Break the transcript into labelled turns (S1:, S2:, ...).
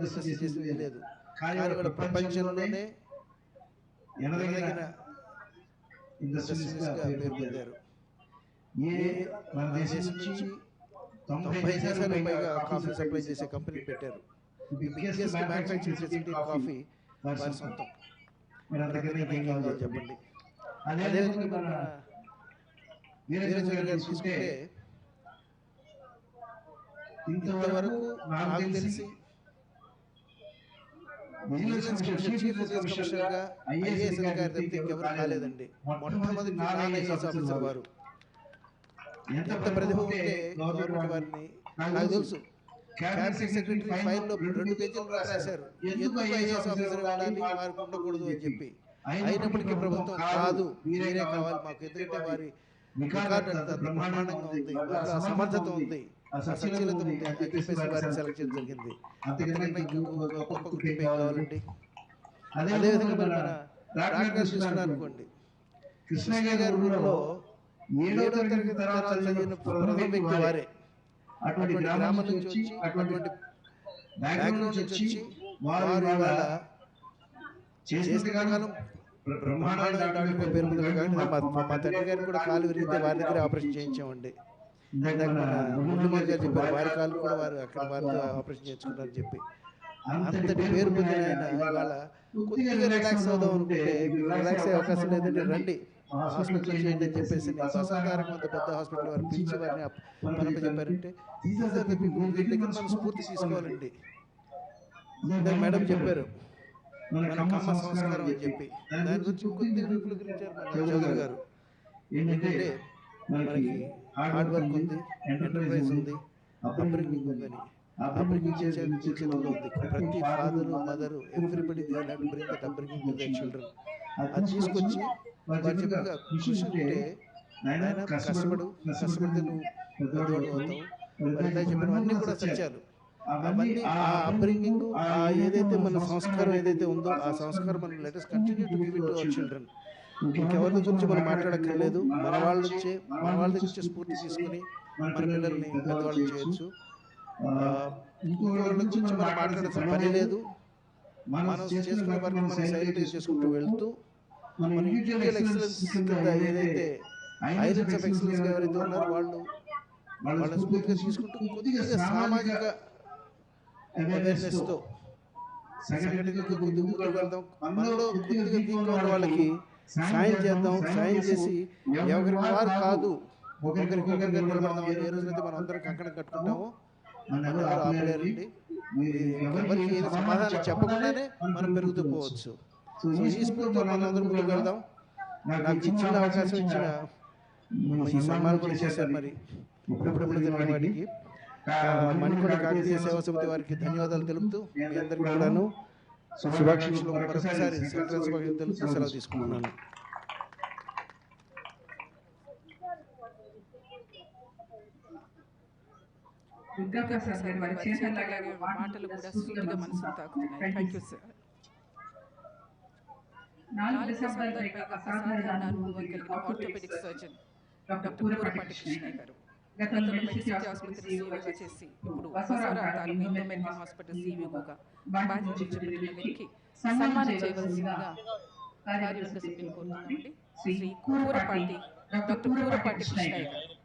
S1: Business చేసేది లేదు. కానీ వాళ్ళ ప్రపంచంలోనే ఎనదగిన ఇండస్ట్రీస్గా పేరు పొందారు. మన దేశం నుంచి 90 దేశాలకు పైగా కాఫీ సప్లై చేసే కంపెనీ పెట్టారు. బిగ్గెస్ట్ మ్యానుఫ్యాక్చరింగ్ ఫెసిలిటీ కాఫీ వారి సొంతం. ఇంకేం కావాలి చెప్పండి. అదేవిధంగా మన వీరచంద్ర గారు చూసుకుంటే ఇంతవరకు నాకు తెలిసి చీఫ్ కమిషనర్గా ఐఏఎస్ అధికారి తప్పితే ఇంకెవరు కాలేదండి. మొట్టమొదటి నాన్ ఐఏఎస్ ఆఫీసర్ వారు. ఎంత ప్రతిభ ఉంటే గవర్నమెంట్ వారిని నాకు తెలుసు. క్యాబినెట్ సెక్రటరీ ఫైల్లో 2 పేజీలు రాశారు ఎందుకు ఐఏఎస్ ఆఫీసర్ కావాలి వారికి ఉండకూడదు అని చెప్పి. అయినప్పటికీ ప్రభుత్వం కాదు మీరే కావాలి మాకు, ఎందుకంటే వారి రికార్డు అంత బ్రహ్మాండంగా ఉంది, ఆ సమర్థత ఉంది, ఆ సశీలత ఉంది అని చెప్పేసి వారిని సెలెక్ట్ చేయడం జరిగింది. అంతకన్నా గొప్ప గుర్తింపు కావాలండి. అదేవిధంగా మరి మన డాక్టర్ చూసుకున్నారు అనుకోండి, కృష్ణయ్య గారి ఊరిలో 7వ తరగతి తర్వాత చదివిన ప్రథమ వ్యక్తి వారే. అటువంటి గ్రామం నుంచి వచ్చి అటువంటి బ్యాక్గ్రౌండ్ నుంచి వచ్చి వారు ఇవాళ చేసిన కాలం బ్రహ్మాండంగా డాక్టర్గా పేరు పొందారు. కానీ మా తండ్రి గారిని కూడా కాలు విరిగితే వారి దగ్గర ఆపరేషన్ చేయించామండి. మురళీమోహన్ గారు చెప్పారు వారి కాలు కూడా వారు అక్కడ వారితో ఆపరేషన్ చేయించుకున్నారని చెప్పి. అంతటి పేరు పొందిన ఆయన ఇవాళ కొద్దిగా రిలాక్స్ అవుదాం అనుకుంటే రిలాక్స్ అయ్యే అవకాశం లేదంటే రండి హాస్పిటల్ చేయండి అని చెప్పేసి వసంతారం అంత పెద్ద హాస్పిటల్ వారు పిలిచి వారిని పనప చెప్పారంటే వీరి దగ్గర మనం స్ఫూర్తి తీసుకోవాలండి. మేడం చెప్పారు మన కమ్మ సంస్కారం అని చెప్పి. దాని గురించి కొద్దిగా విపులీకరించారు మన చౌదరి గారు. ఏంటంటే మనకి హార్డ్ వర్క్ ఉంది, ఎంటర్ప్రైజ్ ఉంది, అప్బ్రింగింగ్ ఉందని. అప్బ్రింగింగ్ చేసేది ఉంది. ప్రతి father mother everybody they have to bring that upbringing to their children. అది తీసుకొచ్చి వారు చెప్పగా కృషి ఉంటే నాయన కష్టపడితే నువ్వు పెద్దవాడు అవుతావు. వారి చెప్పినవన్నీ కూడా సత్యాలు. అవన్నీ ఆ అప్బ్రింగింగ్ ఏదైతే మన సంస్కారం ఏదైతే ఉందో ఆ సంస్కారం మనం let us continue to give it to our children. ఇంకెవరి గురించి మనం మాట్లాడక్కర్లేదు. మన వాళ్ళ నుంచి స్ఫూర్తి తీసుకుని మన పిల్లల్ని పెద్దవాళ్ళు చేయొచ్చు. ఇంకోళ్ళ గురించి మనం మాట్లాడాల్సిన పని లేదు. మనం చేసుకునే వర్క్ మనం సైలెంట్గా చేసుకుంటూ వెళ్తూ మన ఇండివిజువల్ ఎక్సలెన్స్ ఏదైతే ఐరన్స్ ఆఫ్ ఎక్సలెన్స్ ఎవరైతే ఉన్నారో వాళ్ళ స్ఫూర్తిగా తీసుకుంటూ కొద్దిగా సామాజిక అవేర్నెస్తో సంఘటనకు ముందుకు వెళ్దాం. మనలో కొద్దిగా దీంట్లో ఉన్న వాళ్ళకి సాయం చేద్దాం. సాయం చేసి ఎవరికి వారు కాదు ఒకరికొకరికి నిలబడదాం. ఏ రోజునైతే మనం అందరం కంకణం కట్టుకుంటామో మన ఆపలేరండి. ఎవరికి ఏది సమాధానం చెప్పకుండానే మనం పెరుగుతూ పోవచ్చు. ఈ స్ఫూర్తితో మనం అందరం ముందుకు వెళ్దాం. నాకు చిన్న అవకాశం ఇచ్చిన ఈ సన్మానం కూడా చేశారు. మరి ఇప్పుడప్పుడు తెలియని వాటికి మణికొండ కాకతీయ సేవా సమితి వారికి ధన్యవాదాలు తెలుపుతూ మీ అందరికీ కూడాను శుభాకాంక్షలు మరొకసారి శుభాకాంక్షలు తెలుపుతూ సెలవు తీసుకుంటున్నాను.
S2: దుర్గాప్రసాద్ గారు వారి చేతలాగే మాటలు కూడా సూటిగా మనసును తాకుతున్నాయి. Thank you sir. 4 దశాబ్దాల పైగా అసాధారణ అనుభవం కలిగిన ఆర్థోపెడిక్ సర్జన్ డాక్టర్ పూరపాటి కృష్ణయ్య గారు గతంలో మెడిసిటీ ఆసుపత్రి సీఈఓగా చేసి ఇప్పుడు బసవరావు తాలూకు ఇండో అమెరికన్ హాస్పిటల్ సీఈఓగా బాధ్యతలు వీరికి సన్మానం చేయవలసిందిగా కార్యవర్గ సభ్యులు కోరుతున్నామండి. శ్రీ డాక్టర్ పూరపాటి కృష్ణయ్య గారు.